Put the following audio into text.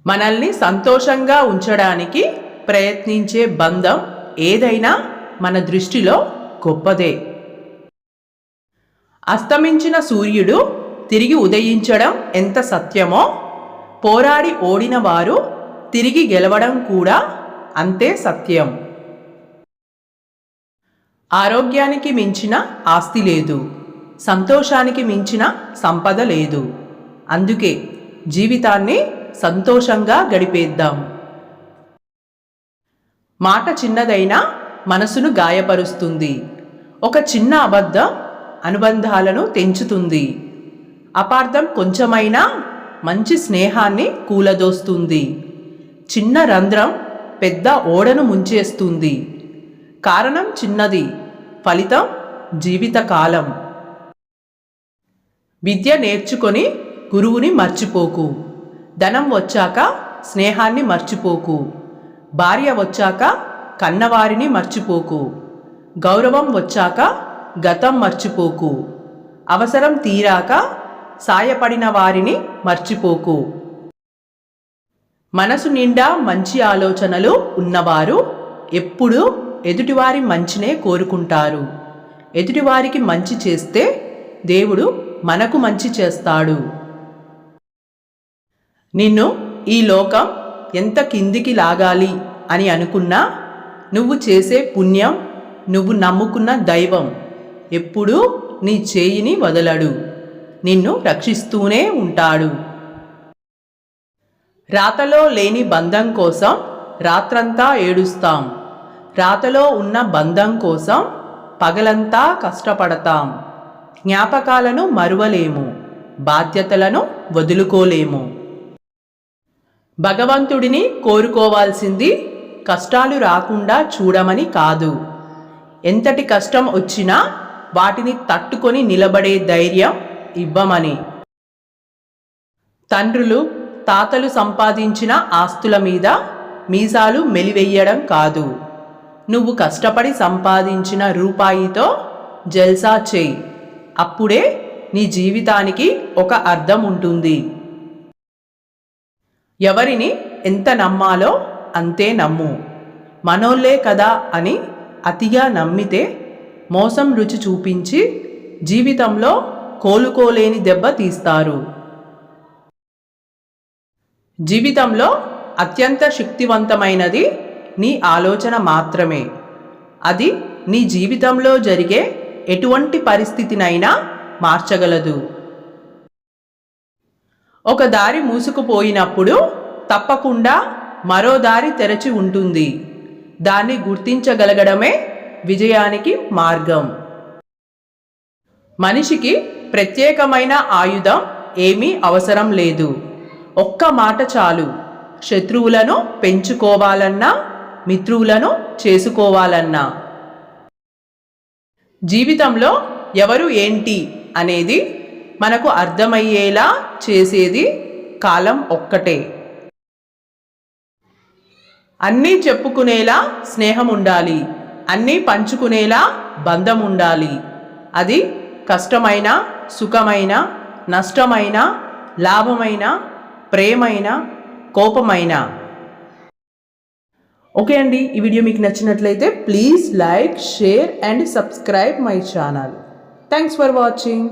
మనల్ని సంతోషంగా ఉంచడానికి ప్రయత్నించే బంధం ఏదైనా మన దృష్టిలో గొప్పదే. అస్తమించిన సూర్యుడు తిరిగి ఉదయించడం ఎంత సత్యమో, పోరాడి ఓడిన వారు తిరిగి గెలవడం కూడా అంతే సత్యం. ఆరోగ్యానికి మించిన ఆస్తి లేదు, సంతోషానికి మించిన సంపద లేదు. అందుకే జీవితాన్ని సంతోషంగా గడిపేద్దాం. మాట చిన్నదైనా మనసును గాయపరుస్తుంది. ఒక చిన్న అబద్ధం అనుబంధాలను తెంచుతుంది. అపార్థం కొంచెమైనా మంచి స్నేహాన్ని కూలదోస్తుంది. చిన్న రంధ్రం పెద్ద ఓడను ముంచేస్తుంది. కారణం చిన్నది, ఫలితం జీవితకాలం. విద్య నేర్చుకొని గురువుని మర్చిపోకు. ధనం వచ్చాక స్నేహాన్ని మర్చిపోకు. భార్య వచ్చాక కన్నవారిని మర్చిపోకు. గౌరవం వచ్చాక గతం మర్చిపోకు. అవసరం తీరాక సాయపడిన వారిని మర్చిపోకు. మనసు నిండా మంచి ఆలోచనలు ఉన్నవారు ఎప్పుడూ ఎదుటివారి మంచినే కోరుకుంటారు. ఎదుటివారికి మంచి చేస్తే దేవుడు మనకు మంచి చేస్తాడు. నిన్ను ఈ లోకం ఎంత కిందికి లాగాలి అని అనుకున్నా, నువ్వు చేసే పుణ్యం, నువ్వు నమ్ముకున్న దైవం ఎప్పుడూ నీ చేయిని వదలడు. నిన్ను రక్షిస్తూనే ఉంటాడు. రాతలో లేని బంధం కోసం రాత్రంతా ఏడుస్తాం. రాతలో ఉన్న బంధం కోసం పగలంతా కష్టపడతాం. జ్ఞాపకాలను మరువలేము, బాధ్యతలను వదులుకోలేము. భగవంతుడిని కోరుకోవాల్సింది కష్టాలు రాకుండా చూడమని కాదు, ఎంతటి కష్టం వచ్చినా వాటిని తట్టుకొని నిలబడే ధైర్యం ఇవ్వమని. తండ్రులు తాతలు సంపాదించిన ఆస్తుల మీద మీసాలు మెలివెయ్యడం కాదు, నువ్వు కష్టపడి సంపాదించిన రూపాయితో జల్సా చేయి. అప్పుడే నీ జీవితానికి ఒక అర్థం ఉంటుంది. ఎవరిని ఎంత నమ్మాలో అంతే నమ్ము. మనోళ్ళే కదా అని అతిగా నమ్మితే మోసం రుచి చూపించి జీవితంలో కోలుకోలేని దెబ్బ తీస్తారు. జీవితంలో అత్యంత శక్తివంతమైనది నీ ఆలోచన మాత్రమే. అది నీ జీవితంలో జరిగే ఎటువంటి పరిస్థితినైనా మార్చగలదు. ఒక దారి మూసుకుపోయినప్పుడు తప్పకుండా మరో దారి తెరచి ఉంటుంది. దాన్ని గుర్తించగలగడమే విజయానికి మార్గం. మనిషికి ప్రత్యేకమైన ఆయుధం ఏమీ అవసరం లేదు. ఒక్క మాట చాలు. శత్రువులను పెంచుకోవాలన్నా, మిత్రువులను చేసుకోవాలన్నా. జీవితంలో ఎవరు ఏంటి అనేది మనకు అర్థమయ్యేలా చేసేది కాలం ఒక్కటే. అన్నీ చెప్పుకునేలా స్నేహం ఉండాలి, అన్నీ పంచుకునేలా బంధం ఉండాలి. అది కష్టమైన, సుఖమైన, నష్టమైన, లాభమైన, ప్రేమైన, కోపమైన. ఓకే అండి, ఈ వీడియో మీకు నచ్చినట్లయితే please like, share and subscribe my channel. Thanks for watching.